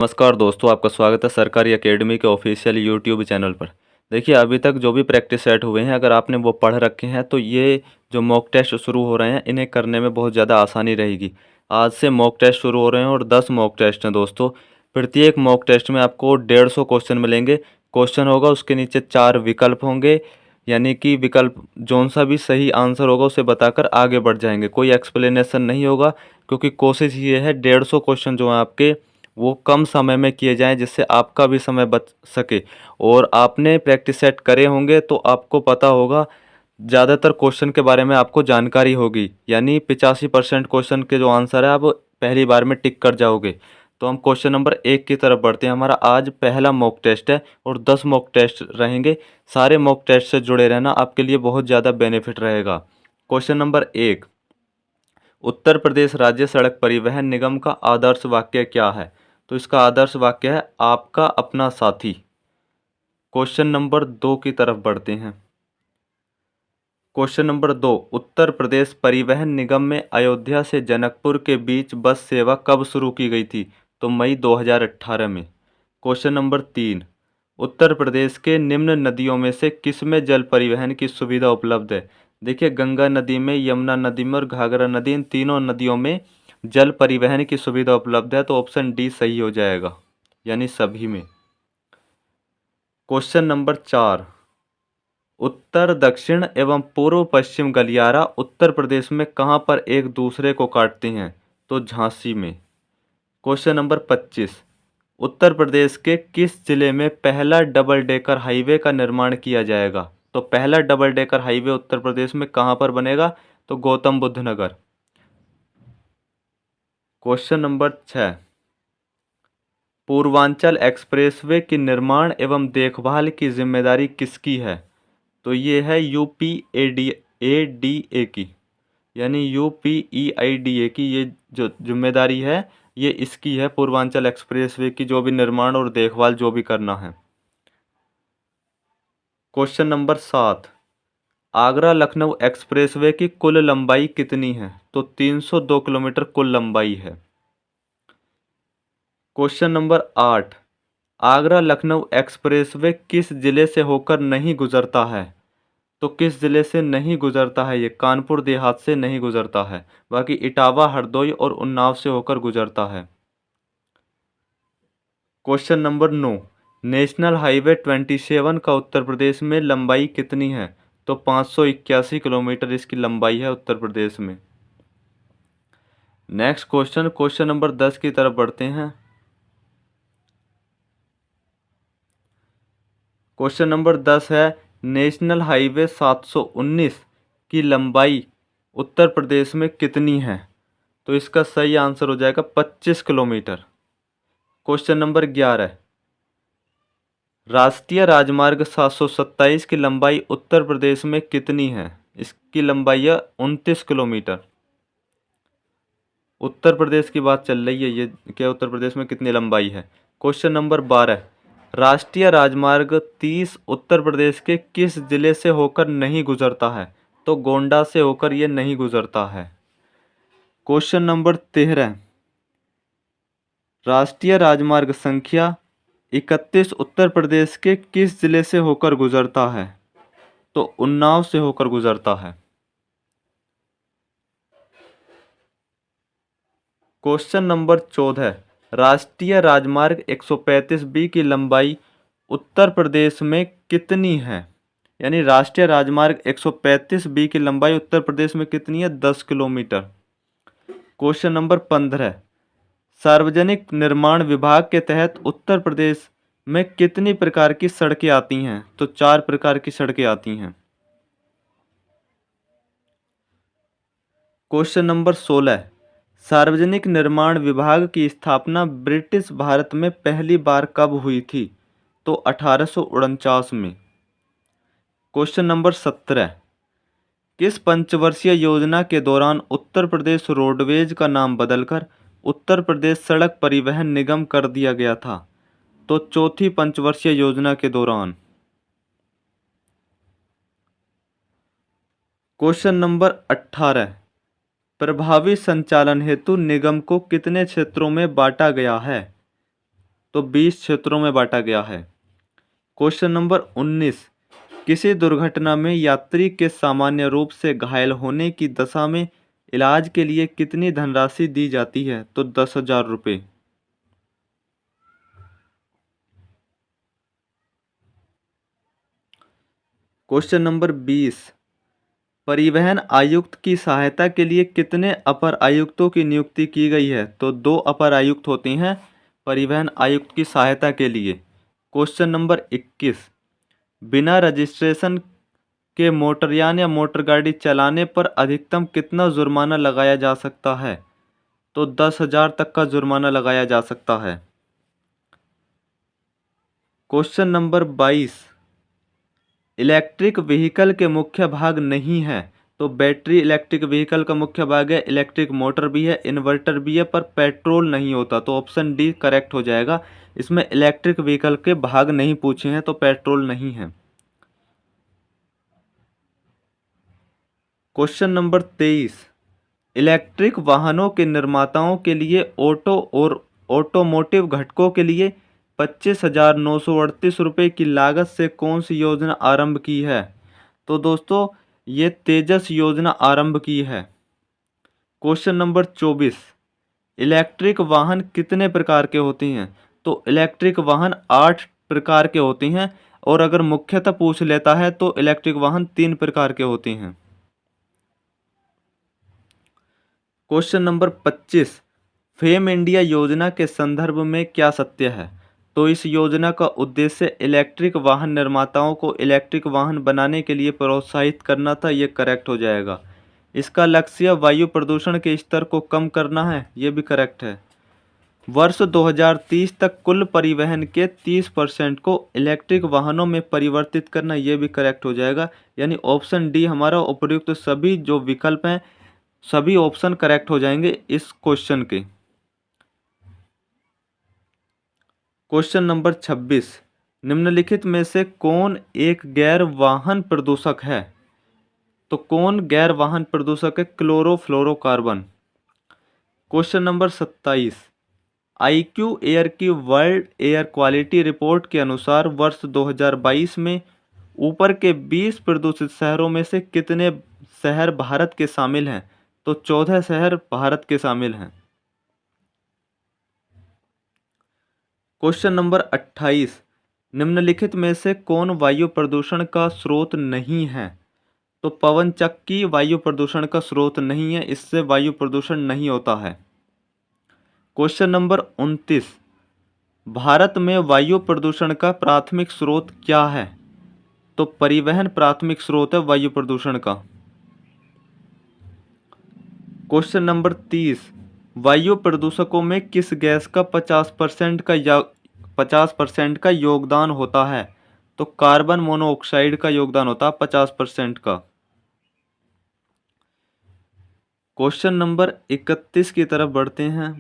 नमस्कार दोस्तों, आपका स्वागत है सरकारी एकेडमी के ऑफिशियल यूट्यूब चैनल पर। देखिए, अभी तक जो भी प्रैक्टिस सेट हुए हैं, अगर आपने वो पढ़ रखे हैं तो ये जो मॉक टेस्ट शुरू हो रहे हैं, इन्हें करने में बहुत ज़्यादा आसानी रहेगी। आज से मॉक टेस्ट शुरू हो रहे हैं और 10 मॉक टेस्ट हैं दोस्तों। प्रत्येक मॉक टेस्ट में आपको 150 क्वेश्चन मिलेंगे। क्वेश्चन होगा, उसके नीचे 4 विकल्प होंगे, यानी कि विकल्प जौन सा भी सही आंसर होगा उसे बताकर आगे बढ़ जाएंगे। कोई एक्सप्लेनेशन नहीं होगा, क्योंकि कोशिश ये है 150 क्वेश्चन जो हैं आपके, वो कम समय में किए जाएं, जिससे आपका भी समय बच सके। और आपने प्रैक्टिस सेट करे होंगे तो आपको पता होगा, ज़्यादातर क्वेश्चन के बारे में आपको जानकारी होगी, यानी 85% क्वेश्चन के जो आंसर है आप पहली बार में टिक कर जाओगे। तो हम क्वेश्चन नंबर 1 की तरफ बढ़ते हैं। हमारा आज पहला मॉक टेस्ट है और 10 मॉक टेस्ट रहेंगे। सारे मॉक टेस्ट से जुड़े रहना आपके लिए बहुत ज़्यादा बेनिफिट रहेगा। क्वेश्चन नंबर 1, उत्तर प्रदेश राज्य सड़क परिवहन निगम का आदर्श वाक्य क्या है? तो इसका आदर्श वाक्य है आपका अपना साथी। क्वेश्चन नंबर 2 की तरफ बढ़ते हैं। क्वेश्चन नंबर 2, उत्तर प्रदेश परिवहन निगम में अयोध्या से जनकपुर के बीच बस सेवा कब शुरू की गई थी? तो मई 2018 में। क्वेश्चन नंबर 3, उत्तर प्रदेश के निम्न नदियों में से किसमें जल परिवहन की सुविधा उपलब्ध है? देखिए, गंगा नदी में, यमुना नदी में और घाघरा नदी, इन तीनों नदियों में जल परिवहन की सुविधा उपलब्ध है। तो ऑप्शन डी सही हो जाएगा, यानी सभी में। क्वेश्चन नंबर 4, उत्तर दक्षिण एवं पूर्व पश्चिम गलियारा उत्तर प्रदेश में कहाँ पर एक दूसरे को काटते हैं? तो झांसी में। क्वेश्चन नंबर 25, उत्तर प्रदेश के किस जिले में पहला डबल डेकर हाईवे का निर्माण किया जाएगा? तो पहला double decker highway Uttar Pradesh में कहाँ पर बनेगा? तो गौतम बुद्ध नगर। क्वेश्चन नंबर 6, पूर्वांचल एक्सप्रेसवे की निर्माण एवं देखभाल की जिम्मेदारी किसकी है? तो ये है यूपीएडीए की, यानी यूपीईआईडीए की ये जो जिम्मेदारी है, ये इसकी है, पूर्वांचल एक्सप्रेसवे की जो भी निर्माण और देखभाल जो भी करना है। Question number 7, Agra Lucknow expressway की कुल लंबाई कितनी है? तो 302 किलोमीटर कुल लंबाई है। Question number 8, Agra Lucknow expressway किस जिले से होकर नहीं गुजरता है? तो किस जिले से नहीं गुजरता है? ये कानपुर देहात से नहीं गुजरता है, बाकी इटावा, हरदोई और उन्नाव से होकर गुजरता है। क्वेश्चन नंबर 9, नेशनल हाईवे 27 का उत्तर प्रदेश में लंबाई कितनी है? तो 581 किलोमीटर इसकी लंबाई है उत्तर प्रदेश में। नेक्स्ट क्वेश्चन, क्वेश्चन नंबर 10 की तरफ बढ़ते हैं। क्वेश्चन नंबर 10 है, नेशनल हाईवे 719 की लंबाई उत्तर प्रदेश में कितनी है? तो इसका सही आंसर हो जाएगा 25 किलोमीटर। क्वेश्चन नंबर 11, राष्ट्रीय राजमार्ग 727 की लंबाई उत्तर प्रदेश में कितनी है? इसकी लंबाई है 29 किलोमीटर। उत्तर प्रदेश की बात चल रही है, ये क्या उत्तर प्रदेश में कितनी लंबाई है? क्वेश्चन नंबर 12, राष्ट्रीय राजमार्ग 30 उत्तर प्रदेश के किस जिले से होकर नहीं गुजरता है? तो गोंडा से होकर ये नहीं गुजरता है। क्वेश्चन नंबर 13, राष्ट्रीय राजमार्ग संख्या 31 उत्तर प्रदेश के किस जिले से होकर गुजरता है? तो उन्नाव से होकर गुजरता है। क्वेश्चन नंबर 14, राष्ट्रीय राजमार्ग 135 बी की लंबाई उत्तर प्रदेश में कितनी है? यानी राष्ट्रीय राजमार्ग 135 बी की लंबाई उत्तर प्रदेश में कितनी है? 10 किलोमीटर। क्वेश्चन नंबर 15, सार्वजनिक निर्माण विभाग के तहत उत्तर प्रदेश में कितनी प्रकार की सड़कें आती हैं? तो 4 प्रकार की सड़कें आती हैं। क्वेश्चन नंबर 16, सार्वजनिक निर्माण विभाग की स्थापना ब्रिटिश भारत में पहली बार कब हुई थी? तो 1849 में। क्वेश्चन नंबर 17, किस पंचवर्षीय योजना के दौरान उत्तर प्रदेश रोडवेज का नाम बदलकर उत्तर प्रदेश सड़क परिवहन निगम कर दिया गया था? तो चौथी पंचवर्षीय योजना के दौरान। क्वेश्चन नंबर 18, प्रभावी संचालन हेतु निगम को कितने क्षेत्रों में बांटा गया है? तो 20 क्षेत्रों में बांटा गया है। क्वेश्चन नंबर 19, किसी दुर्घटना में यात्री के सामान्य रूप से घायल होने की दशा में इलाज के लिए कितनी धनराशि दी जाती है? तो 10,000 रुपये। क्वेश्चन नंबर 20, परिवहन आयुक्त की सहायता के लिए कितने अपर आयुक्तों की नियुक्ति की गई है? तो 2 अपर आयुक्त होते हैं परिवहन आयुक्त की सहायता के लिए। क्वेश्चन नंबर 21, बिना रजिस्ट्रेशन के मोटरयान या मोटर गाड़ी चलाने पर अधिकतम कितना जुर्माना लगाया जा सकता है? तो 10,000 तक का जुर्माना लगाया जा सकता है। क्वेश्चन नंबर 22, इलेक्ट्रिक व्हीकल के मुख्य भाग नहीं है। तो बैटरी इलेक्ट्रिक व्हीकल का मुख्य भाग है, इलेक्ट्रिक मोटर भी है, इन्वर्टर भी है, पर पेट्रोल नहीं होता। तो ऑप्शन डी करेक्ट हो जाएगा। इसमें इलेक्ट्रिक व्हीकल के भाग नहीं पूछे हैं, तो पेट्रोल नहीं है। क्वेश्चन नंबर 23, इलेक्ट्रिक वाहनों के निर्माताओं के लिए ऑटो और ऑटोमोटिव घटकों के लिए 25,938 रुपये की लागत से कौन सी योजना आरंभ की है? तो दोस्तों ये तेजस योजना आरंभ की है। क्वेश्चन नंबर 24, इलेक्ट्रिक वाहन कितने प्रकार के होते हैं? तो इलेक्ट्रिक वाहन 8 प्रकार के होते हैं, और अगर मुख्यतः पूछ लेता है तो इलेक्ट्रिक वाहन 3 प्रकार के होते हैं। क्वेश्चन नंबर 25, फेम इंडिया योजना के संदर्भ में क्या सत्य है? तो इस योजना का उद्देश्य इलेक्ट्रिक वाहन निर्माताओं को इलेक्ट्रिक वाहन बनाने के लिए प्रोत्साहित करना था। ये करेक्ट हो जाएगा। इसका लक्ष्य वायु प्रदूषण के स्तर को कम करना है। ये भी करेक्ट है। वर्ष 2030 तक कुल परिवहन के 30% को इलेक्ट्रिक वाहनों में परिवर्तित करना। ये भी करेक्ट हो जाएगा। यानी ऑप्शन डी हमारा उपयुक्त सभी जो विकल्प हैं सभी ऑप्शन करेक्ट हो जाएंगे इस क्वेश्चन के। क्वेश्चन नंबर 26, निम्नलिखित में से कौन एक गैर वाहन प्रदूषक है? तो कौन गैर वाहन प्रदूषक है? Chlorofluorocarbon. Question number 27, IQ air की वर्ल्ड एयर क्वालिटी रिपोर्ट के अनुसार वर्ष 2022 में ऊपर के 20 प्रदूषित शहरों में से कितने शहर भारत के शामिल हैं? तो 14 शहर भारत के शामिल हैं। क्वेश्चन नंबर 28, निम्नलिखित में से कौन वायु प्रदूषण का स्रोत नहीं है? तो पवन चक्की वायु प्रदूषण का स्रोत नहीं है, इससे वायु प्रदूषण नहीं होता है। क्वेश्चन नंबर 29, भारत में वायु प्रदूषण का प्राथमिक स्रोत क्या है? तो परिवहन प्राथमिक स्रोत है वायु प्रदूषण का। क्वेश्चन नंबर 30, वायु प्रदूषकों में किस गैस का 50% का योगदान होता है? तो कार्बन मोनोऑक्साइड का योगदान होता है 50% का। क्वेश्चन नंबर 31 की तरफ बढ़ते हैं।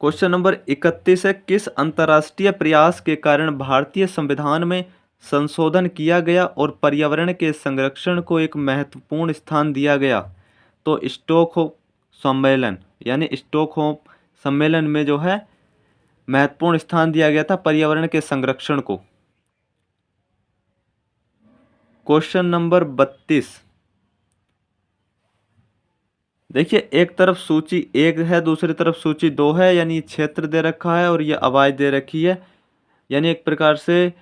क्वेश्चन नंबर 31 है, किस अंतर्राष्ट्रीय प्रयास के कारण भारतीय संविधान में संशोधन किया गया और पर्यावरण के संरक्षण को एक महत्वपूर्ण स्थान दिया गया? तो स्टॉकहोम सम्मेलन, यानी स्टॉकहोम सम्मेलन में जो है महत्वपूर्ण स्थान दिया गया था पर्यावरण के संरक्षण को। क्वेश्चन नंबर 32, देखिए एक तरफ सूची 1 है, दूसरी तरफ सूची 2 है, यानी क्षेत्र दे रखा है और ये आवाज़ दे रखी है। यानी एक प्रकार से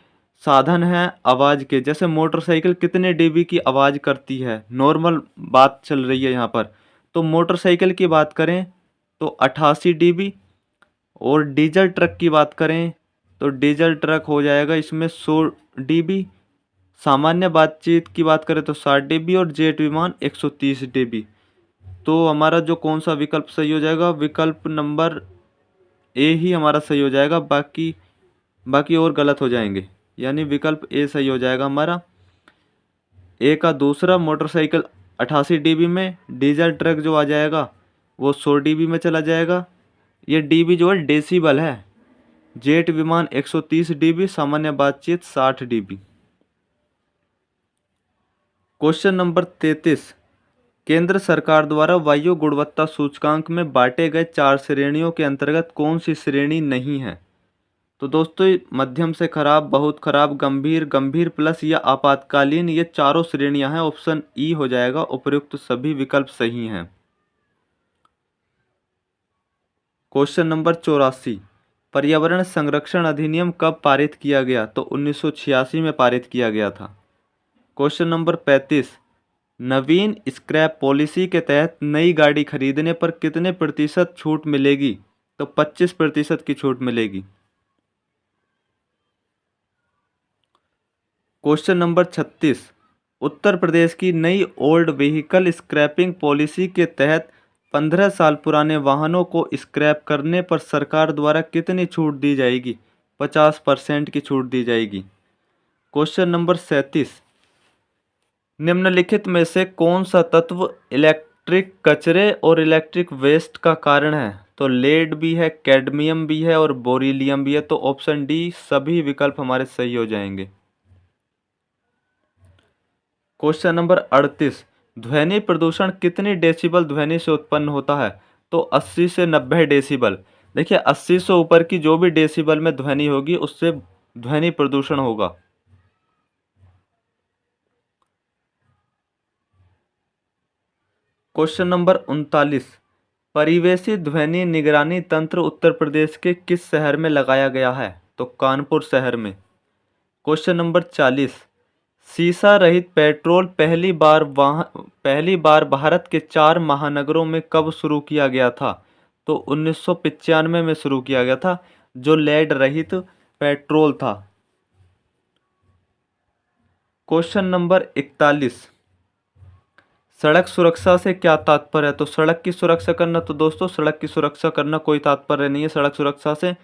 साधन है आवाज़ के, जैसे मोटरसाइकिल कितने डीबी की आवाज़ करती है, नॉर्मल बात चल रही है यहाँ पर। तो मोटरसाइकिल की बात करें तो 88 डीबी, और डीजल ट्रक की बात करें तो डीजल ट्रक हो जाएगा इसमें 100 डीबी। सामान्य बातचीत की बात करें तो 60 डीबी, और जेट विमान 130 डीबी। तो हमारा जो कौन सा विकल्प सही हो जाएगा? विकल्प नंबर ए ही हमारा सही हो जाएगा, बाकी और गलत हो जाएंगे। यानी विकल्प ए सही हो जाएगा हमारा। ए का दूसरा मोटरसाइकिल 88 डीबी में, डीजल ट्रक जो आ जाएगा वो 100 डीबी में चला जाएगा। ये डीबी जो है डेसिबल है। जेट विमान 130 डीबी, सामान्य बातचीत 60 डीबी। क्वेश्चन नंबर 33, केंद्र सरकार द्वारा वायु गुणवत्ता सूचकांक में बांटे गए 4 श्रेणियों के अंतर्गत कौन सी श्रेणी नहीं है? तो दोस्तों मध्यम से खराब, बहुत खराब, गंभीर, गंभीर प्लस या आपातकालीन, ये चारों श्रेणियां हैं। ऑप्शन ई हो जाएगा। उपयुक्त सभी विकल्प सही हैं। क्वेश्चन नंबर 84, पर्यावरण संरक्षण अधिनियम कब पारित किया गया? तो 1986 में पारित किया गया था। क्वेश्चन नंबर 35, नवीन स्क्रैप पॉलिसी के तहत नई गाड़ी खरीदने पर कितने प्रतिशत छूट मिलेगी? तो 25% की छूट मिलेगी। क्वेश्चन नंबर 36, उत्तर प्रदेश की नई ओल्ड व्हीकल स्क्रैपिंग पॉलिसी के तहत 15 साल पुराने वाहनों को स्क्रैप करने पर सरकार द्वारा कितनी छूट दी जाएगी? 50% की छूट दी जाएगी। क्वेश्चन नंबर 37, निम्नलिखित में से कौन सा तत्व इलेक्ट्रिक कचरे और इलेक्ट्रिक वेस्ट का कारण है? तो लेड भी है, कैडमियम भी है और बोरीलियम भी है। तो ऑप्शन डी सभी विकल्प हमारे सही हो जाएंगे। क्वेश्चन नंबर 38, ध्वनि प्रदूषण कितनी डेसिबल ध्वनि से उत्पन्न होता है? तो 80 से 90 डेसिबल। देखिए 80 से ऊपर की जो भी डेसिबल में ध्वनि होगी उससे ध्वनि प्रदूषण होगा। क्वेश्चन नंबर 39, परिवेशी ध्वनि निगरानी तंत्र उत्तर प्रदेश के किस शहर में लगाया गया है? तो कानपुर शहर में। क्वेश्चन नंबर 40, शीशा रहित पेट्रोल पहली बार भारत के 4 महानगरों में कब शुरू किया गया था? तो 1995 में शुरू किया गया था, जो लेड रहित पेट्रोल था। क्वेश्चन नंबर 41, सड़क सुरक्षा से क्या तात्पर्य है? तो सड़क की सुरक्षा करना, तो दोस्तों सड़क की सुरक्षा करना कोई तात्पर्य नहीं है। सड़क सुरक्षा से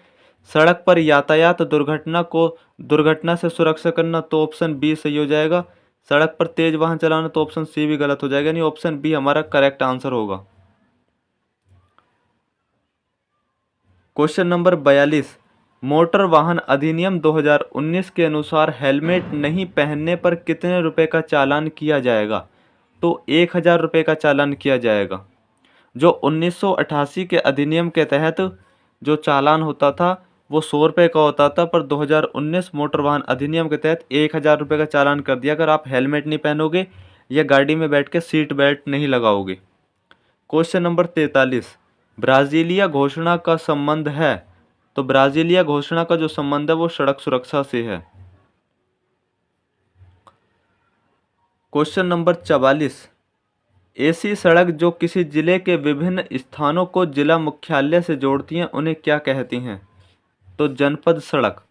सड़क पर यातायात दुर्घटना से सुरक्षा करना, तो ऑप्शन बी सही हो जाएगा। सड़क पर तेज वाहन चलाना, तो ऑप्शन सी भी गलत हो जाएगा, नहीं ऑप्शन बी हमारा करेक्ट आंसर होगा। क्वेश्चन नंबर 42, मोटर वाहन अधिनियम 2019 के अनुसार हेलमेट नहीं पहनने पर कितने रुपए का चालान किया जाएगा? तो 1000 रुपये का चालान किया जाएगा। जो 1988 के अधिनियम के तहत जो चालान होता था वो 100 रुपये का होता था, पर 2019 मोटर वाहन अधिनियम के तहत 1000 रुपये का चालान कर दिया अगर आप हेलमेट नहीं पहनोगे या गाड़ी में बैठ के सीट बेल्ट नहीं लगाओगे। क्वेश्चन नंबर 43, ब्राज़ीलिया घोषणा का संबंध है? तो ब्राज़ीलिया घोषणा का जो संबंध है वो सड़क सुरक्षा से है। क्वेश्चन नंबर 44, ऐसी सड़क जो किसी जिले के विभिन्न स्थानों को जिला मुख्यालय से जोड़ती हैं उन्हें क्या कहती हैं? तो जनपद सड़क।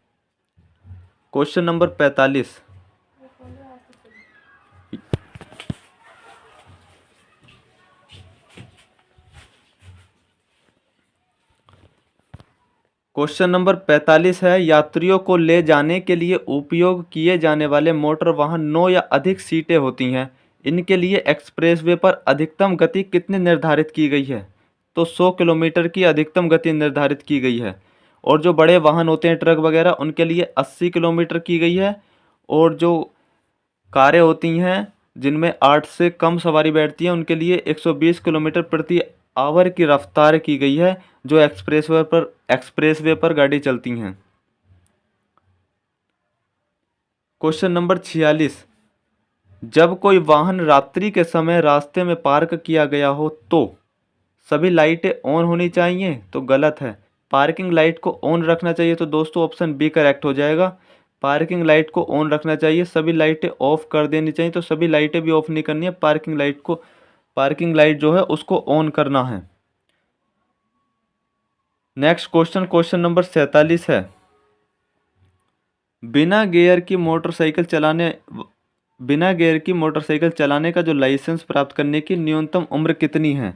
क्वेश्चन नंबर 45, क्वेश्चन नंबर 45 है, यात्रियों को ले जाने के लिए उपयोग किए जाने वाले मोटर वाहन 9 या अधिक सीटें होती हैं। इनके लिए एक्सप्रेसवे पर अधिकतम गति कितनी निर्धारित की गई है? तो 100 किलोमीटर की अधिकतम गति निर्धारित की गई है। और जो बड़े वाहन होते हैं ट्रक वगैरह उनके लिए 80 किलोमीटर की गई है। और जो कारें होती हैं जिनमें 8 से कम सवारी बैठती है उनके लिए 120 किलोमीटर प्रति आवर की रफ्तार की गई है जो एक्सप्रेसवे पर गाड़ी चलती हैं। क्वेश्चन नंबर 46, जब कोई वाहन रात्रि के समय रास्ते में पार्क किया गया हो तो सभी लाइटें ऑन होनी चाहिए? तो गलत है, पार्किंग लाइट को ऑन रखना चाहिए। तो दोस्तों ऑप्शन बी करेक्ट हो जाएगा। पार्किंग लाइट को ऑन रखना चाहिए, सभी लाइटें ऑफ कर देनी चाहिए। तो सभी लाइटें भी ऑफ नहीं करनी है, पार्किंग लाइट जो है उसको ऑन करना है। नेक्स्ट क्वेश्चन नंबर 47 है, बिना गियर की मोटरसाइकिल चलाने का जो लाइसेंस प्राप्त करने की न्यूनतम उम्र कितनी है?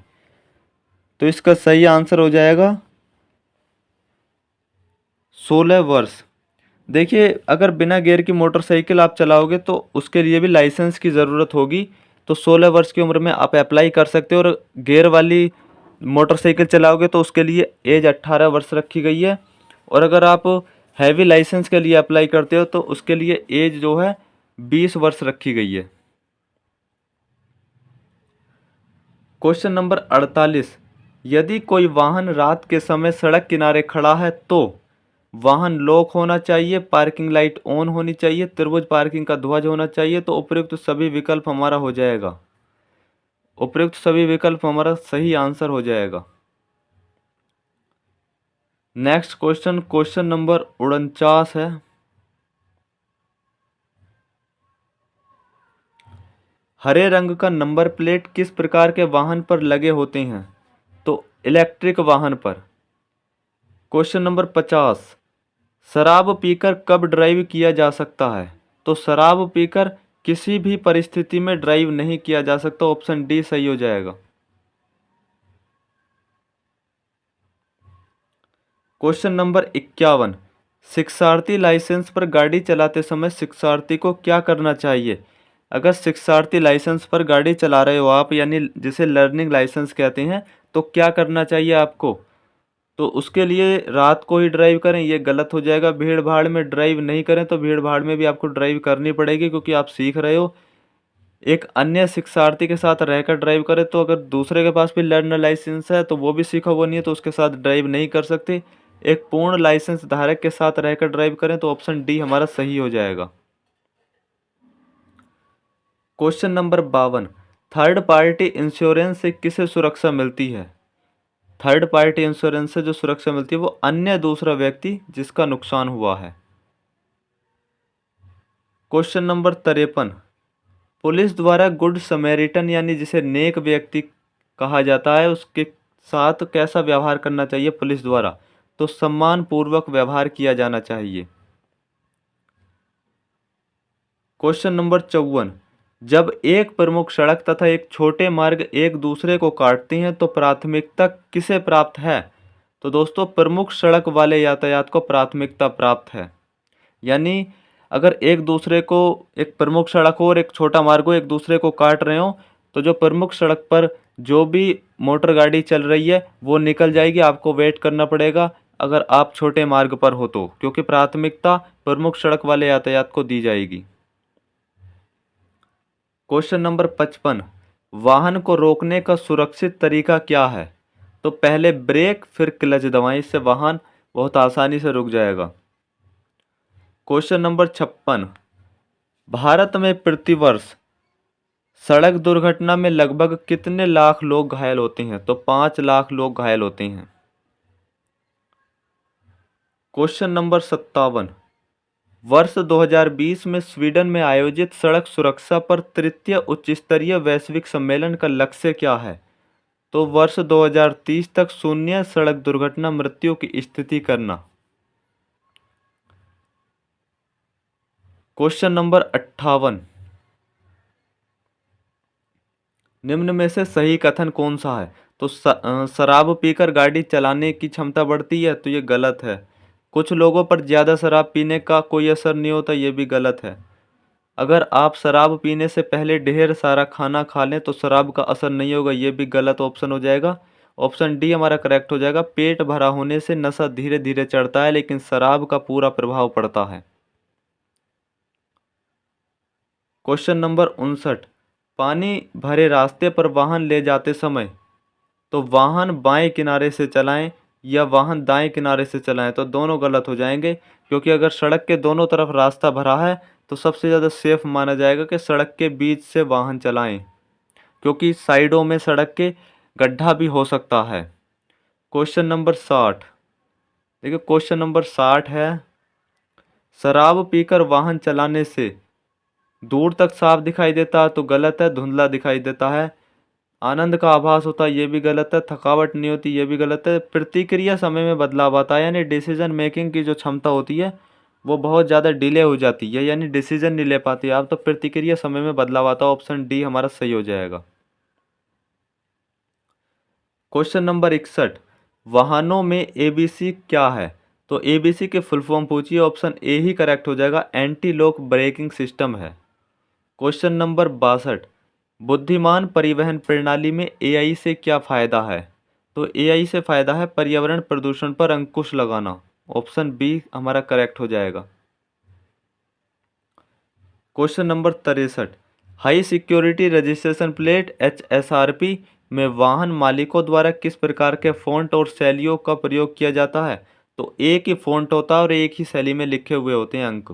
तो इसका सही आंसर हो जाएगा 16 वर्ष। देखिए अगर बिना गियर की मोटरसाइकिल आप चलाओगे तो उसके लिए भी लाइसेंस की ज़रूरत होगी। तो 16 वर्ष की उम्र में आप अप्लाई कर सकते हो। और गियर वाली मोटरसाइकिल चलाओगे तो उसके लिए एज 18 वर्ष रखी गई है। और अगर आप हैवी लाइसेंस के लिए अप्लाई करते हो तो उसके लिए एज जो है 20 वर्ष रखी गई है। क्वेश्चन नंबर 48, यदि कोई वाहन रात के समय सड़क किनारे खड़ा है तो वाहन लॉक होना चाहिए, पार्किंग लाइट ऑन होनी चाहिए, त्रिभुज पार्किंग का ध्वज होना चाहिए, तो उपयुक्त सभी विकल्प हमारा हो जाएगा। उपयुक्त सभी विकल्प हमारा सही आंसर हो जाएगा। नेक्स्ट क्वेश्चन, क्वेश्चन नंबर 49 है। हरे रंग का नंबर प्लेट किस प्रकार के वाहन पर लगे होते हैं? तो इलेक्ट्रिक वाहन पर। क्वेश्चन नंबर 50, शराब पीकर कब ड्राइव किया जा सकता है? तो शराब पीकर किसी भी परिस्थिति में ड्राइव नहीं किया जा सकता। ऑप्शन डी सही हो जाएगा। क्वेश्चन नंबर 51, शिक्षार्थी लाइसेंस पर गाड़ी चलाते समय शिक्षार्थी को क्या करना चाहिए? अगर शिक्षार्थी लाइसेंस पर गाड़ी चला रहे हो आप, यानी जिसे लर्निंग लाइसेंस कहते हैं, तो क्या करना चाहिए आपको? तो उसके लिए रात को ही ड्राइव करें, ये गलत हो जाएगा। भीड़ भाड़ में ड्राइव नहीं करें, तो भीड़ भाड़ में भी आपको ड्राइव करनी पड़ेगी क्योंकि आप सीख रहे हो। एक अन्य शिक्षार्थी के साथ रहकर ड्राइव करें, तो अगर दूसरे के पास भी लर्नर लाइसेंस है तो वो भी सीखा हुआ नहीं है, तो उसके साथ ड्राइव नहीं कर सकते। एक पूर्ण लाइसेंस धारक के साथ रहकर ड्राइव करें, तो ऑप्शन डी हमारा सही हो जाएगा। Question number 52, third party insurance से किसे सुरक्षा मिलती है? थर्ड पार्टी इंश्योरेंस से जो सुरक्षा मिलती है वो अन्य दूसरा व्यक्ति जिसका नुकसान हुआ है। क्वेश्चन नंबर 53, पुलिस द्वारा गुड समैरिटन यानी जिसे नेक व्यक्ति कहा जाता है उसके साथ कैसा व्यवहार करना चाहिए पुलिस द्वारा? तो सम्मान पूर्वक व्यवहार किया जाना चाहिए। क्वेश्चन नंबर 54, जब एक प्रमुख सड़क तथा एक छोटे मार्ग एक दूसरे को काटते हैं तो प्राथमिकता किसे प्राप्त है? तो दोस्तों प्रमुख सड़क वाले यातायात को प्राथमिकता प्राप्त है। यानी अगर एक दूसरे को, एक प्रमुख सड़क हो और एक छोटा मार्ग हो, एक दूसरे को काट रहे हो, तो जो प्रमुख सड़क पर जो भी मोटर गाड़ी चल रही है वो निकल जाएगी, आपको वेट करना पड़ेगा अगर आप छोटे मार्ग पर हो तो, क्योंकि प्राथमिकता प्रमुख सड़क वाले यातायात को दी जाएगी। क्वेश्चन नंबर 55, वाहन को रोकने का सुरक्षित तरीका क्या है? तो पहले ब्रेक फिर क्लच दबाएं, इससे वाहन बहुत आसानी से रुक जाएगा। क्वेश्चन नंबर 56, भारत में प्रतिवर्ष सड़क दुर्घटना में लगभग कितने लाख लोग घायल होते हैं? तो 5 लाख लोग घायल होते हैं। क्वेश्चन नंबर 57, वर्ष 2020 में स्वीडन में आयोजित सड़क सुरक्षा पर तृतीय उच्च स्तरीय वैश्विक सम्मेलन का लक्ष्य क्या है? तो वर्ष 2030 तक शून्य सड़क दुर्घटना मृत्यु की स्थिति करना। क्वेश्चन नंबर 58, निम्न में से सही कथन कौन सा है? तो शराब पीकर गाड़ी चलाने की क्षमता बढ़ती है, तो ये गलत है। कुछ लोगों पर ज़्यादा शराब पीने का कोई असर नहीं होता, ये भी गलत है। अगर आप शराब पीने से पहले ढेर सारा खाना खा लें तो शराब का असर नहीं होगा, ये भी गलत ऑप्शन हो जाएगा। ऑप्शन डी हमारा करेक्ट हो जाएगा। पेट भरा होने से नशा धीरे धीरे चढ़ता है लेकिन शराब का पूरा प्रभाव पड़ता है। क्वेश्चन नंबर 59, पानी भरे रास्ते पर वाहन ले जाते समय तो वाहन बाएं किनारे से चलाएं या वाहन दाएं किनारे से चलाएं? तो दोनों गलत हो जाएंगे, क्योंकि अगर सड़क के दोनों तरफ रास्ता भरा है तो सबसे ज़्यादा सेफ माना जाएगा कि सड़क के बीच से वाहन चलाएं, क्योंकि साइडों में सड़क के गड्ढा भी हो सकता है। क्वेश्चन नंबर 60, देखिए क्वेश्चन नंबर 60 है, शराब पीकर वाहन चलाने से दूर तक साफ दिखाई देता है, तो गलत है। धुंधला दिखाई देता है। आनंद का आभास होता है, ये भी गलत है। थकावट नहीं होती, ये भी गलत है। प्रतिक्रिया समय में बदलाव आता है, यानी डिसीजन मेकिंग की जो क्षमता होती है वो बहुत ज़्यादा डिले हो जाती है, यानी डिसीजन नहीं ले पाती आप, तो प्रतिक्रिया समय में बदलाव आता है। ऑप्शन डी हमारा सही हो जाएगा। क्वेश्चन नंबर 61, वाहनों में एबीसी क्या है? तो एबीसी के फुल फॉर्म पूछिए, ऑप्शन ए ही करेक्ट हो जाएगा, एंटी लॉक ब्रेकिंग सिस्टम है। क्वेश्चन नंबर 62, बुद्धिमान परिवहन प्रणाली में एआई से क्या फ़ायदा है? तो एआई से फ़ायदा है पर्यावरण प्रदूषण पर अंकुश लगाना। ऑप्शन बी हमारा करेक्ट हो जाएगा। Question number 63, high security registration plate HSRP में वाहन मालिकों द्वारा किस प्रकार के फ़ॉन्ट और शैलियों का प्रयोग किया जाता है? तो एक ही फ़ॉन्ट होता है और एक ही शैली में लिखे हुए होते हैं अंक।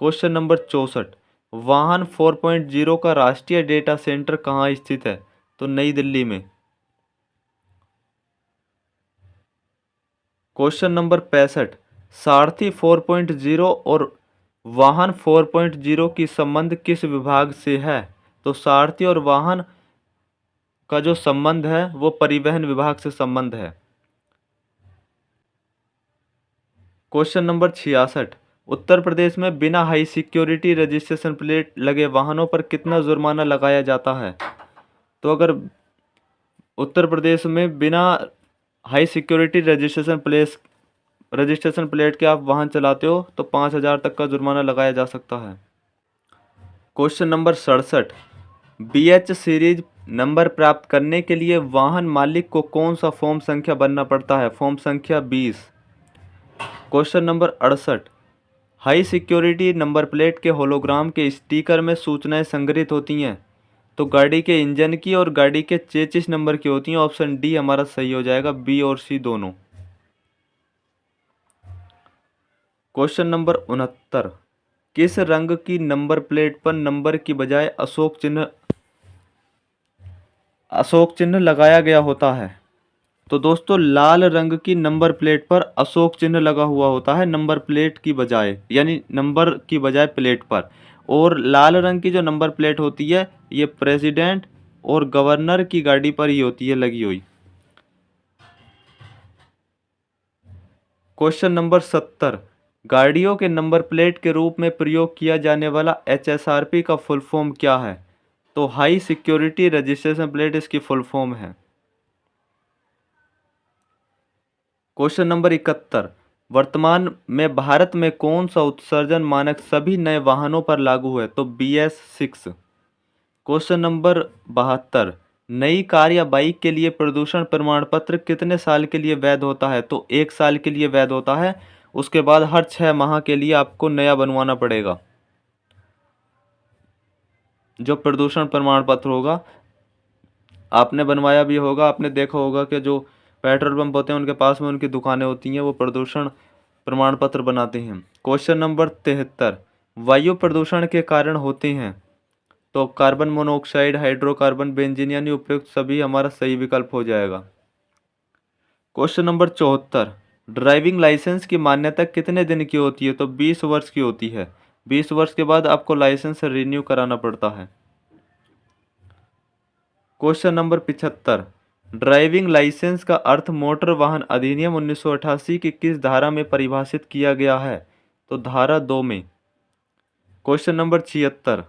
क्वेश्चन नंबर 64, वाहन 4.0 का राष्ट्रीय डेटा सेंटर कहाँ स्थित है? तो नई दिल्ली में। क्वेश्चन नंबर 65, सारथी 4.0 और वाहन 4.0 की संबंध किस विभाग से है? तो सारथी और वाहन का जो संबंध है वो परिवहन विभाग से संबंध है। क्वेश्चन नंबर 66, उत्तर प्रदेश में बिना हाई सिक्योरिटी रजिस्ट्रेशन प्लेट लगे वाहनों पर कितना जुर्माना लगाया जाता है? तो अगर उत्तर प्रदेश में बिना हाई सिक्योरिटी रजिस्ट्रेशन प्लेट के आप वाहन चलाते हो तो 5,000 तक का जुर्माना लगाया जा सकता है। Question number 67, BH series number प्राप्त करने के लिए वाहन मालिक को कौन सा फॉर्म संख्या भरना पड़ता है? फॉर्म संख्या 20। Question number 68, high security number plate के होलोग्राम के स्टिकर में सूचनाएं संग्रहित होती हैं तो गाड़ी के इंजन की और गाड़ी के चेसिस नंबर की होती हैं। ऑप्शन डी हमारा सही हो जाएगा, बी और सी दोनों। क्वेश्चन नंबर 69, किस रंग की नंबर प्लेट पर नंबर की बजाय अशोक चिन्ह लगाया गया होता है? तो दोस्तों लाल रंग की नंबर प्लेट पर अशोक चिन्ह लगा हुआ होता है नंबर प्लेट की बजाय, यानी नंबर की बजाय प्लेट पर। और लाल रंग की जो नंबर प्लेट होती है ये प्रेसिडेंट और गवर्नर की गाड़ी पर ही होती है लगी हुई। क्वेश्चन नंबर 70, गाड़ियों के नंबर प्लेट के रूप में प्रयोग किया जाने वाला HSRP का फुल फॉर्म क्या है? तो हाई सिक्योरिटी रजिस्ट्रेशन प्लेट इसकी फुल फॉर्म है। क्वेश्चन नंबर 71, वर्तमान में भारत में कौन सा उत्सर्जन मानक सभी नए वाहनों पर लागू है? तो BS6। क्वेश्चन नंबर 72, नई कार या बाइक के लिए प्रदूषण प्रमाण पत्र कितने साल के लिए वैध होता है? तो 1 साल के लिए वैध होता है, उसके बाद हर 6 माह के लिए आपको नया बनवाना पड़ेगा। जो प्रदूषण प्रमाण पत्र होगा आपने बनवाया भी होगा, आपने देखा होगा कि जो पेट्रोल पंप होते हैं उनके पास में उनकी दुकानें होती हैं, वो प्रदूषण प्रमाण पत्र बनाते हैं। क्वेश्चन नंबर 73, वायु प्रदूषण के कारण होते हैं? तो कार्बन मोनोऑक्साइड, हाइड्रोकार्बन, बेंजीन यानी उपयुक्त सभी हमारा सही विकल्प हो जाएगा। क्वेश्चन नंबर 74, ड्राइविंग लाइसेंस की मान्यता कितने दिन की होती है? तो 20 वर्ष की होती है। 20 वर्ष के बाद आपको लाइसेंस रिन्यू कराना पड़ता है। क्वेश्चन नंबर 75, ड्राइविंग लाइसेंस का अर्थ मोटर वाहन अधिनियम 1988 की किस धारा में परिभाषित किया गया है? तो धारा 2 में। क्वेश्चन नंबर 76,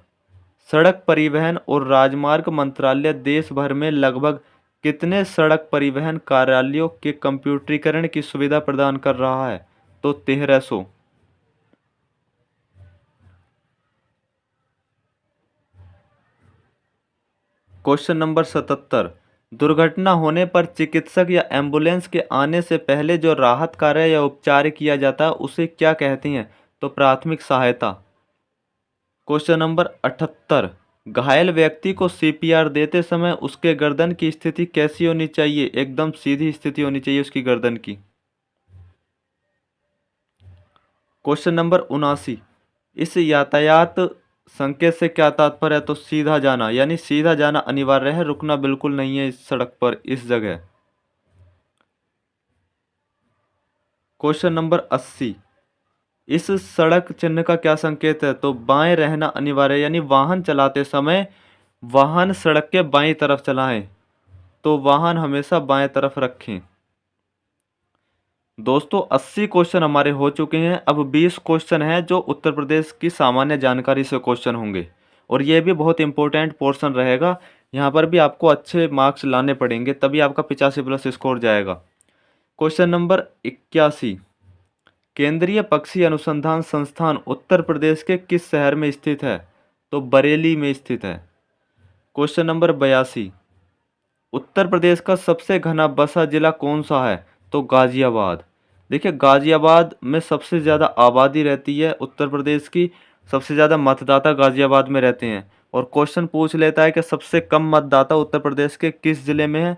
सड़क परिवहन और राजमार्ग मंत्रालय देश भर में लगभग कितने सड़क परिवहन कार्यालयों के कंप्यूटरीकरण की सुविधा प्रदान कर रहा है? तो 1300। क्वेश्चन नंबर 77, दुर्घटना होने पर चिकित्सक या एम्बुलेंस के आने से पहले जो राहत कार्य या उपचार किया जाता है उसे क्या कहते हैं? तो प्राथमिक सहायता। क्वेश्चन नंबर 78, घायल व्यक्ति को CPR देते समय उसके गर्दन की स्थिति कैसी होनी चाहिए? एकदम सीधी स्थिति होनी चाहिए उसकी गर्दन की। क्वेश्चन नंबर 79, इस यातायात संकेत से क्या तात्पर्य है? तो सीधा जाना, यानी सीधा जाना अनिवार्य है, रुकना बिल्कुल नहीं है इस सड़क पर, इस जगह। क्वेश्चन नंबर 80, इस सड़क चिन्ह का क्या संकेत है? तो बाएं रहना अनिवार्य है, यानी वाहन चलाते समय वाहन सड़क के बाईं तरफ चलाएं, तो वाहन हमेशा बाएं तरफ रखें। दोस्तों 80 क्वेश्चन हमारे हो चुके हैं। अब 20 क्वेश्चन हैं जो उत्तर प्रदेश की सामान्य जानकारी से क्वेश्चन होंगे और ये भी बहुत इंपॉर्टेंट पोर्शन रहेगा। यहाँ पर भी आपको अच्छे मार्क्स लाने पड़ेंगे तभी आपका 85+ स्कोर जाएगा। क्वेश्चन नंबर 81, केंद्रीय पक्षी अनुसंधान संस्थान उत्तर प्रदेश के किस शहर में स्थित है? तो बरेली में स्थित है। क्वेश्चन नंबर 82, उत्तर प्रदेश का सबसे घना बसा जिला कौन सा है? तो गाजियाबाद। देखिए गाजियाबाद में सबसे ज़्यादा आबादी रहती है उत्तर प्रदेश की, सबसे ज़्यादा मतदाता गाजियाबाद में रहते हैं और क्वेश्चन पूछ लेता है कि सबसे कम मतदाता उत्तर प्रदेश के किस जिले में है,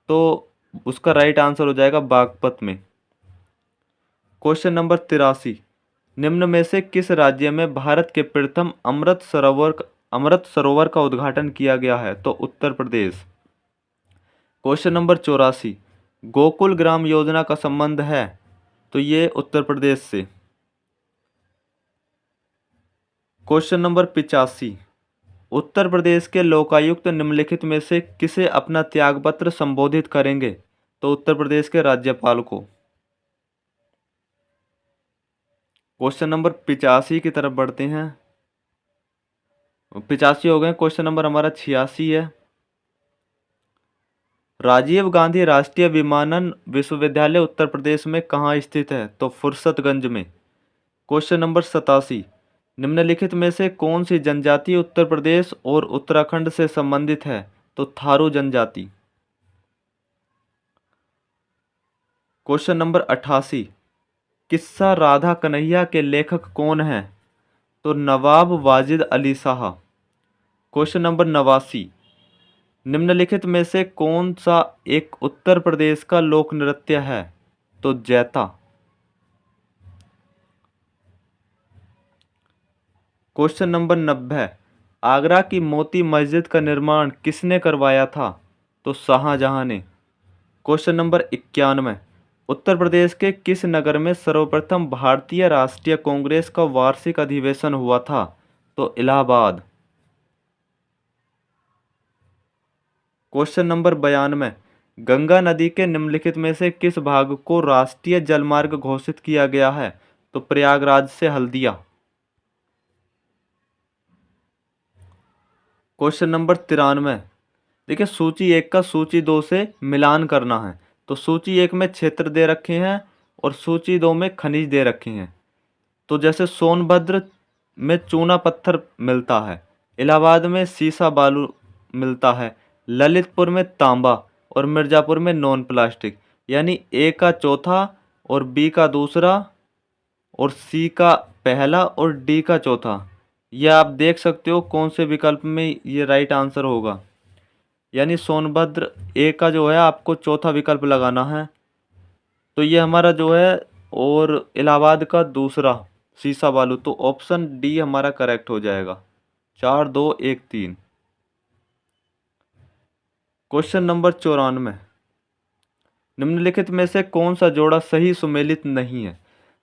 तो उसका राइट आंसर हो जाएगा बागपत में। क्वेश्चन नंबर 83, निम्न में से किस राज्य में भारत के प्रथम अमृत सरोवर का उद्घाटन किया गया है, तो उत्तर प्रदेश। क्वेश्चन नंबर 84, गोकुल ग्राम योजना का संबंध है, तो ये उत्तर प्रदेश से। क्वेश्चन नंबर 85, उत्तर प्रदेश के लोकायुक्त निम्नलिखित में से किसे अपना त्यागपत्र संबोधित करेंगे, तो उत्तर प्रदेश के राज्यपाल को। क्वेश्चन नंबर 85 की तरफ बढ़ते हैं। 85 हो गए। क्वेश्चन नंबर हमारा 86 है। राजीव गांधी राष्ट्रीय विमानन विश्वविद्यालय उत्तर प्रदेश में कहाँ स्थित है, तो फुर्सतगंज में। क्वेश्चन नंबर 87, निम्नलिखित में से कौन सी जनजाति उत्तर प्रदेश और उत्तराखंड से संबंधित है, तो थारू जनजाति। क्वेश्चन नंबर 88, किस्सा राधा कन्हैया के लेखक कौन हैं, तो नवाब वाजिद अली शाह। क्वेश्चन नंबर 89, निम्नलिखित में से कौन सा एक उत्तर प्रदेश का लोक नृत्य है, तो जैता। क्वेश्चन नंबर 90, आगरा की मोती मस्जिद का निर्माण किसने करवाया था, तो शाहजहां ने। क्वेश्चन नंबर 91, उत्तर प्रदेश के किस नगर में सर्वप्रथम भारतीय राष्ट्रीय कांग्रेस का वार्षिक अधिवेशन हुआ था, तो इलाहाबाद। क्वेश्चन नंबर 92, गंगा नदी के निम्नलिखित में से किस भाग को राष्ट्रीय जलमार्ग घोषित किया गया है, तो प्रयागराज से हल्दिया। क्वेश्चन नंबर 93, देखिए सूची 1 का सूची 2 से मिलान करना है। तो सूची 1 में क्षेत्र दे रखे हैं और सूची 2 में खनिज दे रखे हैं। तो जैसे सोनभद्र में चूना पत्थर मिलता है, इलाहाबाद में सीसा बालू मिलता है, ललितपुर में तांबा और मिर्जापुर में नॉन प्लास्टिक। यानी ए का चौथा और बी का दूसरा और सी का पहला और डी का चौथा। यह आप देख सकते हो कौन से विकल्प में ये राइट आंसर होगा। यानी सोनभद्र ए का जो है आपको चौथा विकल्प लगाना है, तो ये हमारा जो है, और इलाहाबाद का दूसरा सीसा बालू, तो ऑप्शन डी हमारा करेक्ट हो जाएगा। 4 2 1 3। क्वेश्चन नंबर 94, निम्नलिखित में से कौन सा जोड़ा सही सुमेलित नहीं है।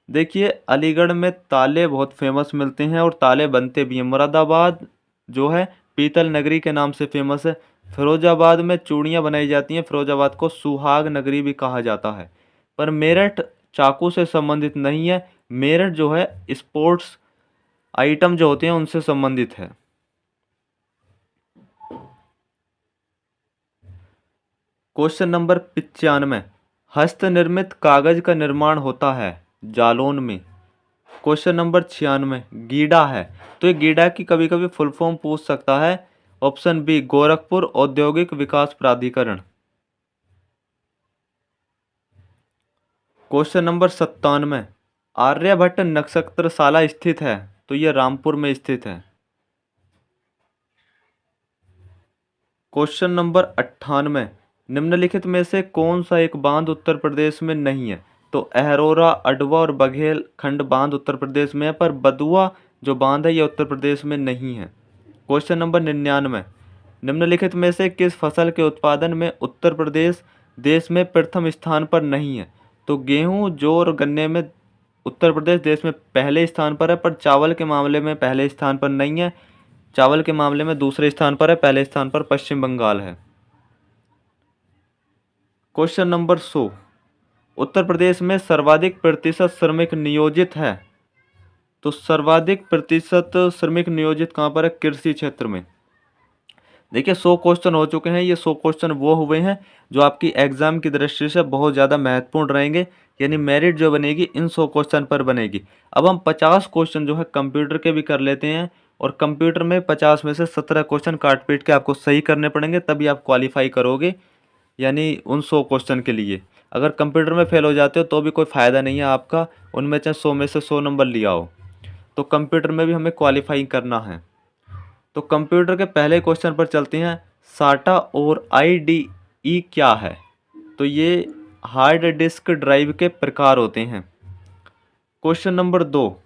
देखिए अलीगढ़ में ताले बहुत फेमस मिलते हैं और ताले बनते भी हैं। मुरादाबाद जो है पीतल नगरी के नाम से फेमस है। फिरोजाबाद में चूड़ियाँ बनाई जाती हैं, फिरोजाबाद को सुहाग नगरी भी कहा जाता है। पर मेरठ चाकू से संबंधित नहीं है, मेरठ जो है स्पोर्ट्स आइटम जो होते हैं उनसे संबंधित है। क्वेश्चन नंबर 95, हस्त निर्मित कागज का निर्माण होता है जालौन में। क्वेश्चन नंबर 96, गीडा है, तो ये गीडा की कभी कभी फुल फॉर्म पूछ सकता है। ऑप्शन बी गोरखपुर औद्योगिक विकास प्राधिकरण। क्वेश्चन नंबर 97, आर्यभट्ट नक्षत्रशाला स्थित है, तो ये रामपुर में स्थित है। क्वेश्चन नंबर 98, निम्नलिखित में से कौन सा एक बांध उत्तर प्रदेश में नहीं है, तो अहरोरा, अडवा और बघेल खंड बांध उत्तर प्रदेश में है, पर बदुआ जो बांध है ये उत्तर प्रदेश में नहीं है। क्वेश्चन नंबर 99, निम्नलिखित में से किस फसल के उत्पादन में उत्तर प्रदेश देश में प्रथम स्थान पर नहीं है, तो गेहूं, जौ और गन्ने में उत्तर प्रदेश देश में पहले स्थान पर है, पर चावल के मामले में पहले स्थान पर नहीं है। चावल के मामले में दूसरे स्थान पर है, पहले स्थान पर पश्चिम बंगाल है। क्वेश्चन नंबर 100, उत्तर प्रदेश में सर्वाधिक प्रतिशत श्रमिक नियोजित है, तो सर्वाधिक प्रतिशत श्रमिक नियोजित कहाँ पर है, कृषि क्षेत्र में। देखिए 100 क्वेश्चन हो चुके हैं। ये 100 क्वेश्चन वो हुए हैं जो आपकी एग्जाम की दृष्टि से बहुत ज़्यादा महत्वपूर्ण रहेंगे। यानी मेरिट जो बनेगी इन 100 क्वेश्चन पर बनेगी। अब हम 50 क्वेश्चन जो है कंप्यूटर के भी कर लेते हैं, और कंप्यूटर में 50 में से 17 क्वेश्चन काट पीट के आपको सही करने पड़ेंगे, तभी आप क्वालिफाई करोगे यानी उन 100 क्वेश्चन के लिए। अगर कंप्यूटर में फेल हो जाते हो तो भी कोई फ़ायदा नहीं है आपका, उनमें चाहे 100 में से 100 नंबर लिया हो। तो कंप्यूटर में भी हमें क्वालिफाई करना है। तो कंप्यूटर के पहले क्वेश्चन पर चलते हैं। साटा और आईडीई क्या है? तो ये हार्ड डिस्क ड्राइव के प्रकार होते हैं। क्वेश्चन नंबर 2,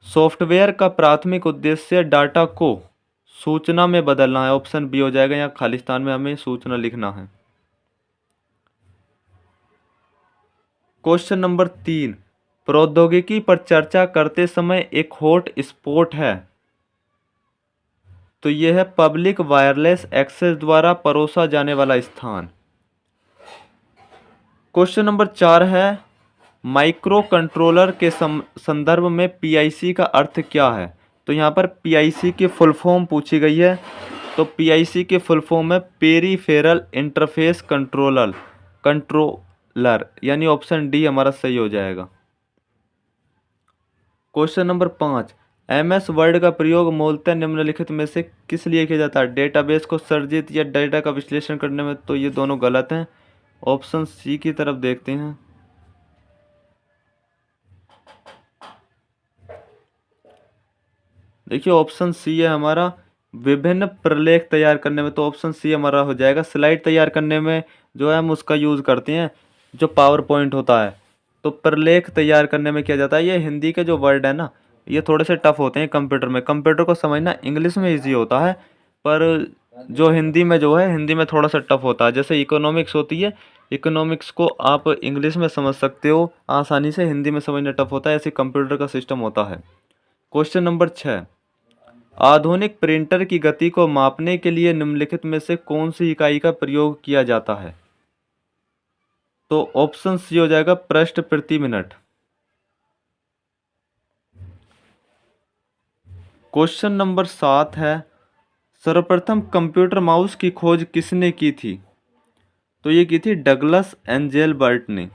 सॉफ्टवेयर का प्राथमिक उद्देश्य डाटा को सूचना में बदलना है। ऑप्शन बी हो जाएगा, यहाँ खालिस्तान में हमें सूचना लिखना है। क्वेश्चन नंबर 3, प्रौद्योगिकी पर चर्चा करते समय एक हॉट स्पॉट है। तो यह है पब्लिक वायरलेस एक्सेस द्वारा परोसा जाने वाला स्थान। क्वेश्चन नंबर 4 है, माइक्रो कंट्रोलर के संदर्भ में पीआईसी का अर्थ क्या है? तो यहाँ पर पीआईसी की फुल फॉर्म पूछी गई है। तो पीआईसी की फुल फॉर्म है पेरीफेरल इंटरफेस कंट्रोलर, यानी ऑप्शन डी हमारा सही हो जाएगा। क्वेश्चन नंबर 5, एमएस वर्ड का प्रयोग मूलतः निम्नलिखित में से किस लिए किया जाता है? डेटाबेस को सर्जित या डेटा का विश्लेषण करने में। तो ये दोनों गलत हैं। ऑप्शन सी की तरफ देखते हैं। देखिए ऑप्शन सी है हमारा विभिन्न प्रलेख तैयार करने में। तो ऑप्शन सी हमारा हो जाएगा। स्लाइड तैयार करने में जो है हम उसका यूज़ करते हैं, जो पावर पॉइंट होता है। तो प्रलेख तैयार करने में किया जाता है। ये हिंदी के जो वर्ड है ना, ये थोड़े से टफ होते हैं कंप्यूटर में। कंप्यूटर को समझना इंग्लिश में ईजी होता है, पर जो हिंदी में जो है, हिंदी में थोड़ा सा टफ होता है। जैसे इकोनॉमिक्स होती है, इकोनॉमिक्स को आप इंग्लिश में समझ सकते हो आसानी से, हिंदी में समझना टफ होता है। ऐसे कंप्यूटर का सिस्टम होता है। क्वेश्चन नंबर 6, आधुनिक प्रिंटर की गति को मापने के लिए निम्नलिखित में से कौन सी इकाई का प्रयोग किया जाता है? तो ऑप्शन सी हो जाएगा पृष्ठ प्रति मिनट। क्वेश्चन नंबर 7 है, सर्वप्रथम कंप्यूटर माउस की खोज किसने की थी? तो ये की थी डगलस एंजेलबर्ट ने।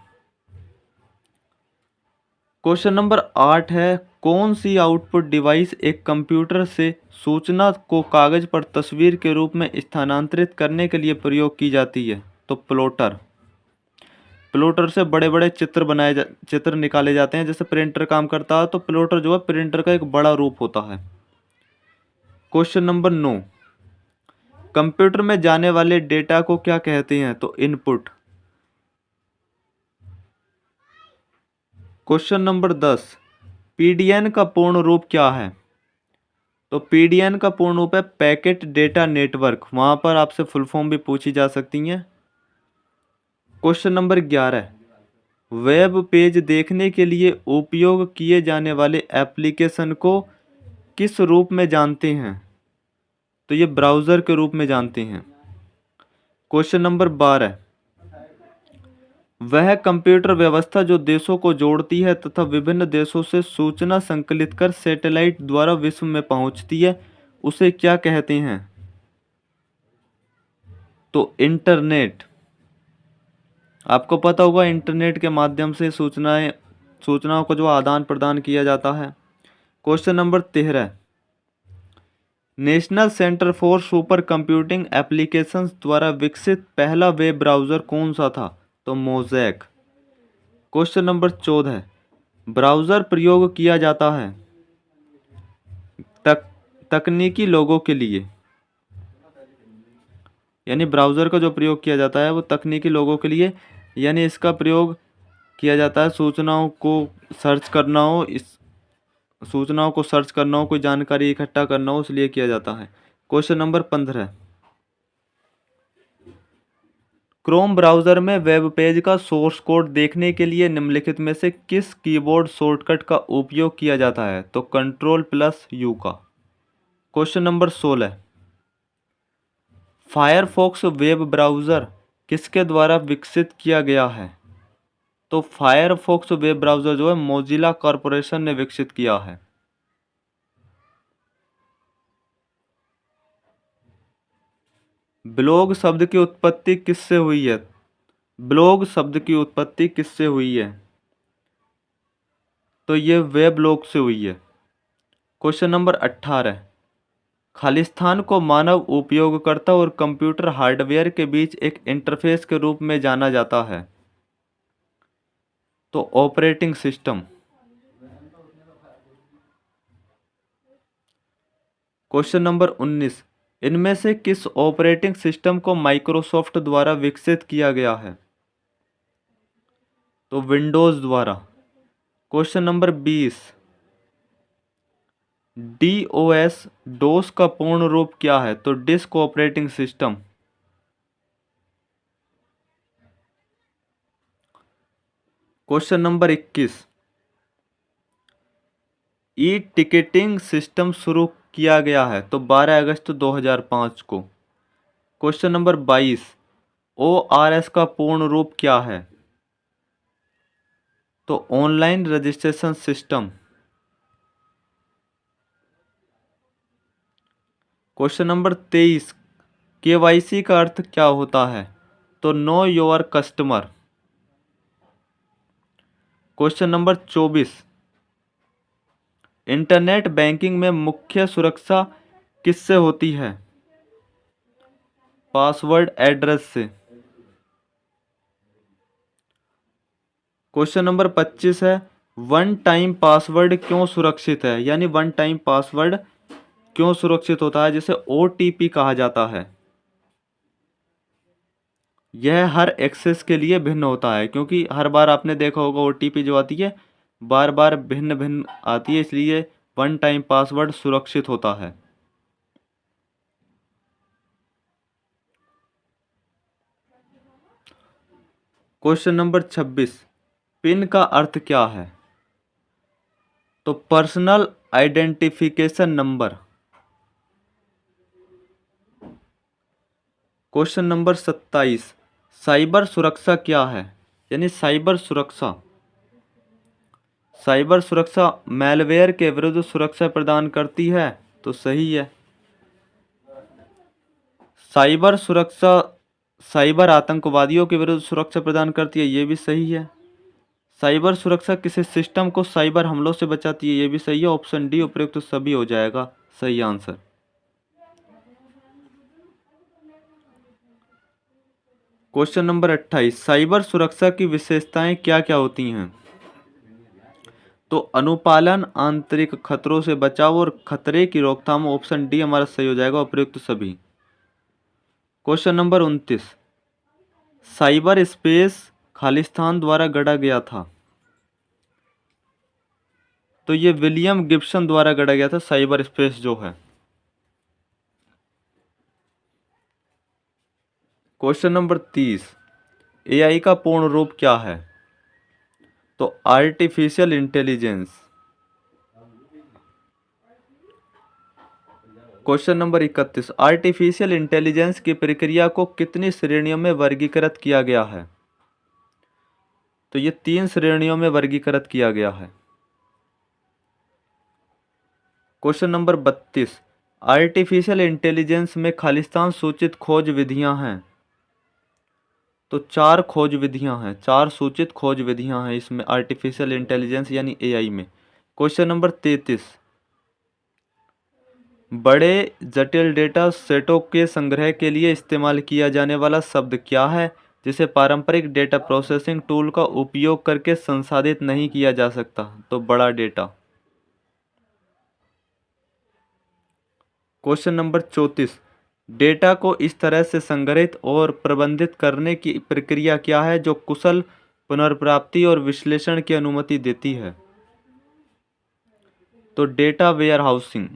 क्वेश्चन नंबर 8 है, कौन सी आउटपुट डिवाइस एक कंप्यूटर से सूचना को कागज पर तस्वीर के रूप में स्थानांतरित करने के लिए प्रयोग की जाती है? तो प्लॉटर। प्लॉटर से बड़े बड़े चित्र निकाले जाते हैं। जैसे प्रिंटर काम करता है, तो प्लॉटर जो है प्रिंटर का एक बड़ा रूप होता है। क्वेश्चन नंबर 9, कंप्यूटर में जाने वाले डेटा को क्या कहते हैं? तो इनपुट। क्वेश्चन नंबर 10, पीडीएन का पूर्ण रूप क्या है? तो पीडीएन का पूर्ण रूप है पैकेट डेटा नेटवर्क। वहां पर आपसे फुल फॉर्म भी पूछी जा सकती हैं। क्वेश्चन नंबर 11, वेब पेज देखने के लिए उपयोग किए जाने वाले एप्लीकेशन को किस रूप में जानते हैं? तो ये ब्राउज़र के रूप में जानते हैं। क्वेश्चन नंबर 12, वह कंप्यूटर व्यवस्था जो देशों को जोड़ती है तथा विभिन्न देशों से सूचना संकलित कर सैटेलाइट द्वारा विश्व में पहुंचती है, उसे क्या कहते हैं? तो इंटरनेट। आपको पता होगा इंटरनेट के माध्यम से सूचनाओं को जो आदान प्रदान किया जाता है। Question number 13, national centre for super computing applications द्वारा विकसित पहला वेब ब्राउज़र कौन सा था? तो मोज़ैक। क्वेश्चन नंबर 14, ब्राउज़र प्रयोग किया जाता है तकनीकी लोगों के लिए, यानी ब्राउज़र का जो प्रयोग किया जाता है वो तकनीकी लोगों के लिए, यानी इसका प्रयोग किया जाता है सूचनाओं को सर्च करना हो, कोई जानकारी इकट्ठा करना हो, इसलिए किया जाता है। क्वेश्चन नंबर 15, क्रोम ब्राउज़र में वेब पेज का सोर्स कोड देखने के लिए निम्नलिखित में से किस कीबोर्ड शॉर्टकट का उपयोग किया जाता है? तो Ctrl+U का। Question number 16, Firefox web browser किसके द्वारा विकसित किया गया है? तो फायरफॉक्स वेब ब्राउज़र जो है मोजिला कॉरपोरेशन ने विकसित किया है। ब्लॉग शब्द की उत्पत्ति किससे हुई है? ब्लॉग शब्द की उत्पत्ति किससे हुई है? तो ये वेबलॉग से हुई है। क्वेश्चन नंबर 18, खालिस्तान को मानव उपयोगकर्ता और कंप्यूटर हार्डवेयर के बीच एक इंटरफेस के रूप में जाना जाता है। तो ऑपरेटिंग सिस्टम। क्वेश्चन नंबर 19, इनमें से किस ऑपरेटिंग सिस्टम को माइक्रोसॉफ्ट द्वारा विकसित किया गया है? तो विंडोज द्वारा। क्वेश्चन नंबर 20, डीओएस डोस का पूर्ण रूप क्या है? तो disk operating system. Question number 21, e ticketing system शुरू किया गया है? तो 12 अगस्त 2005 को। क्वेश्चन नंबर 22, ओआरएस का पूर्ण रूप क्या है? तो online registration system. Question number 23, KYC का अर्थ क्या होता है? तो know your customer. Question number 24, internet banking में मुख्य सुरक्षा किससे होती है? पासवर्ड एड्रेस से। क्वेश्चन नंबर 25 है, वन टाइम पासवर्ड क्यों सुरक्षित है? यानी वन टाइम पासवर्ड क्यों सुरक्षित होता है, जिसे ओटीपी कहा जाता है? यह हर एक्सेस के लिए भिन्न होता है, क्योंकि हर बार आपने देखा होगा ओटीपी जो आती है बार बार भिन्न भिन्न आती है, इसलिए वन टाइम पासवर्ड सुरक्षित होता है। क्वेश्चन नंबर 26, पिन का अर्थ क्या है? तो personal identification number. Question number 27, cyber सुरक्षा क्या है? यानी साइबर सुरक्षा, साइबर सुरक्षा मैलवेयर के विरुद्ध सुरक्षा प्रदान करती है? तो सही है। साइबर सुरक्षा साइबर आतंकवादियों के विरुद्ध सुरक्षा प्रदान करती है, ये भी सही है। साइबर सुरक्षा किसी सिस्टम को साइबर हमलों से बचाती है, ये भी सही है। ऑप्शन डी उपयुक्त तो सभी हो जाएगा सही आंसर। क्वेश्चन नंबर 28, साइबर सुरक्षा की विशेषताएं क्या क्या होती हैं? तो अनुपालन, आंतरिक खतरों से बचाव और खतरे की रोकथाम। ऑप्शन डी हमारा सही हो जाएगा, उपयुक्त सभी। Question number 29, cyber space Khalistan द्वारा गढ़ा गया था? तो ये विलियम गिब्सन द्वारा गढ़ा गया था साइबर स्पेस जो है। क्वेश्चन नंबर 30, एआई का पूर्ण रूप क्या है? तो artificial intelligence. Question number 31, artificial intelligence की प्रक्रिया को कितनी श्रेणियों में वर्गीकृत किया गया है? तो ये 3 श्रेणियों में वर्गीकृत किया गया है। क्वेश्चन नंबर 32, आर्टिफिशियल इंटेलिजेंस में खालिस्तान सूचित खोज विधियां हैं? तो 4 खोज विधियां हैं, 4 सूचित खोज विधियां हैं इसमें आर्टिफिशियल इंटेलिजेंस यानी एआई में। क्वेश्चन नंबर 33, बड़े जटिल डेटा सेटों के संग्रह के लिए इस्तेमाल किया जाने वाला शब्द क्या है, जिसे पारंपरिक डेटा प्रोसेसिंग टूल का उपयोग करके संसाधित नहीं किया जा सकता? तो बड़ा डेटा। क्वेश्चन नंबर 34, डेटा को इस तरह से संग्रहित और प्रबंधित करने की प्रक्रिया क्या है जो कुशल पुनर्प्राप्ति और विश्लेषण की अनुमति देती है? तो data warehousing.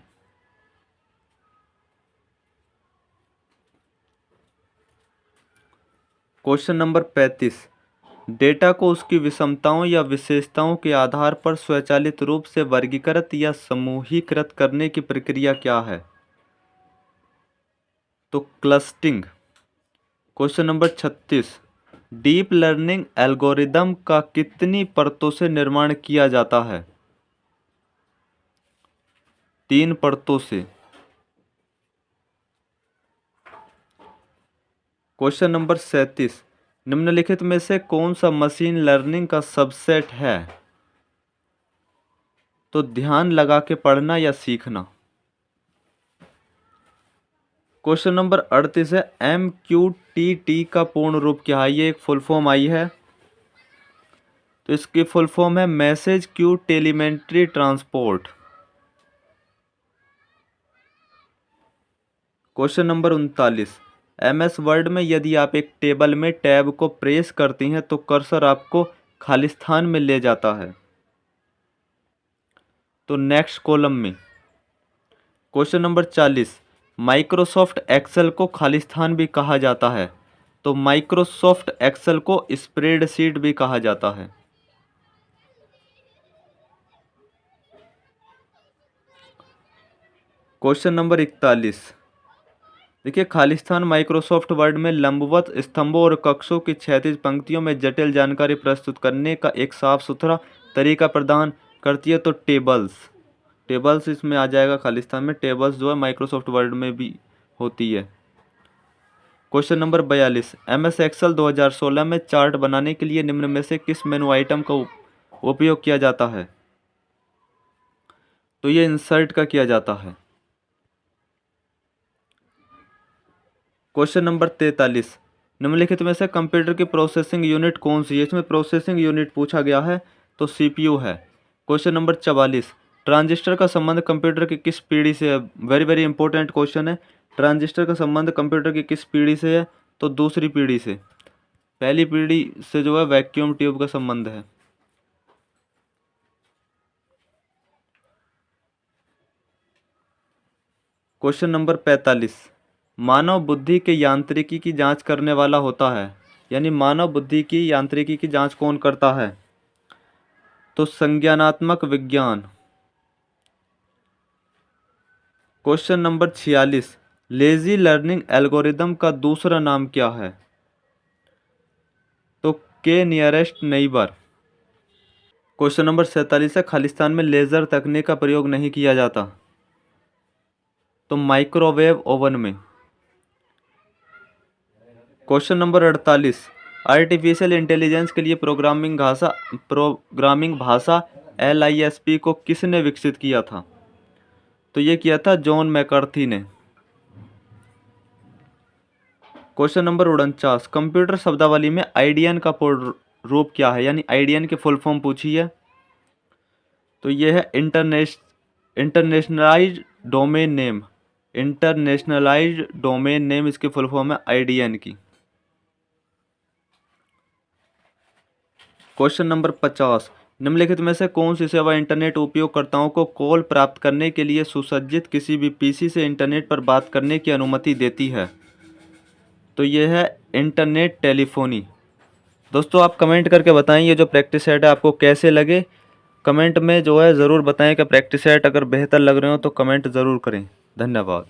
Question number 35, data को उसकी विषमताओं या विशेषताओं के आधार पर स्वचालित रूप से वर्गीकृत या समूहीकृत करने की प्रक्रिया क्या है? तो clustering. Question number 36, deep learning algorithm का कितनी परतों से निर्माण किया जाता है? 3 परतों से। क्वेश्चन नंबर 37, निम्नलिखित में से कौन सा मशीन लर्निंग का सबसेट है? तो ध्यान लगा के पढ़ना या सीखना। क्वेश्चन नंबर 38 है, MQTT का पूर्ण रूप क्या है? ये एक फुल फॉर्म आई है, तो इसकी फुल फॉर्म है message queue telemetry transport. Question number 39, MS word में यदि आप एक टेबल में टैब को प्रेस करती हैं तो कर्सर आपको खाली स्थान में ले जाता है, तो नेक्स्ट कॉलम में। क्वेश्चन नंबर 40, माइक्रोसॉफ्ट एक्सेल को खाली स्थान भी कहा जाता है, तो माइक्रोसॉफ्ट एक्सेल को स्प्रेडशीट भी कहा जाता है। क्वेश्चन नंबर 41, देखिए खाली स्थान माइक्रोसॉफ्ट वर्ड में लंबवत स्तंभों और कक्षों की क्षैतिज पंक्तियों में जटिल जानकारी प्रस्तुत करने का एक साफ सुथरा तरीका प्रदान करती है, तो टेबल्स इसमें आ जाएगा। खाली स्थान में टेबल्स जो है माइक्रोसॉफ्ट वर्ड में भी होती है। क्वेश्चन नंबर 42, MS एक्सेल 2016 में चार्ट बनाने के लिए निम्न में से किस मेनू आइटम का उपयोग किया जाता है, तो ये इंसर्ट का किया जाता है। क्वेश्चन नंबर 43, निम्नलिखित में से कंप्यूटर की प्रोसेसिंग यूनिट कौन सी है, इसमें प्रोसेसिंग यूनिट पूछा गया है तो CPU है। क्वेश्चन नंबर 44, ट्रांजिस्टर का संबंध कंप्यूटर की किस पीढ़ी से है, वेरी वेरी इंपॉर्टेंट क्वेश्चन है। ट्रांजिस्टर का संबंध कंप्यूटर की किस पीढ़ी से है, तो दूसरी पीढ़ी से। पहली पीढ़ी से जो है वैक्यूम ट्यूब का संबंध है। क्वेश्चन नंबर 45, मानव बुद्धि के यांत्रिकी की जांच करने वाला होता है, यानी मानव बुद्धि की यांत्रिकी की जांच कौन करता है, तो संज्ञानात्मक विज्ञान। Question number 46, lazy learning algorithm का दूसरा नाम क्या है, तो के नियरेस्ट नेइबर। क्वेश्चन नंबर 47 है, खालिस्तान में लेजर तकनीक का प्रयोग नहीं किया जाता, तो माइक्रोवेव ओवन में। क्वेश्चन नंबर 48, आर्टिफिशियल इंटेलिजेंस के लिए प्रोग्रामिंग भाषा LISP को किसने विकसित किया था, तो ये किया था जॉन मैकार्थी ने। क्वेश्चन नंबर 49, कंप्यूटर शब्दावली में आईडीएन का पूर्ण रूप क्या है, यानी आईडीएन की फुल फॉर्म पूछी है, तो ये है internationalised domain name. Internationalised domain name इसकी फुल फॉर्म है आईडीएन की। क्वेश्चन नंबर 50, निम्नलिखित में से कौन सी सेवा इंटरनेट उपयोगकर्ताओं को कॉल प्राप्त करने के लिए सुसज्जित किसी भी पीसी से इंटरनेट पर बात करने की अनुमति देती है, तो ये है इंटरनेट टेलीफोनी। दोस्तों आप कमेंट करके बताएं ये जो प्रैक्टिस सेट है आपको कैसे लगे। कमेंट में जो है ज़रूर बताएं कि प्रैक्टिस सेट अगर बेहतर लग रहे हो तो कमेंट ज़रूर करें। धन्यवाद।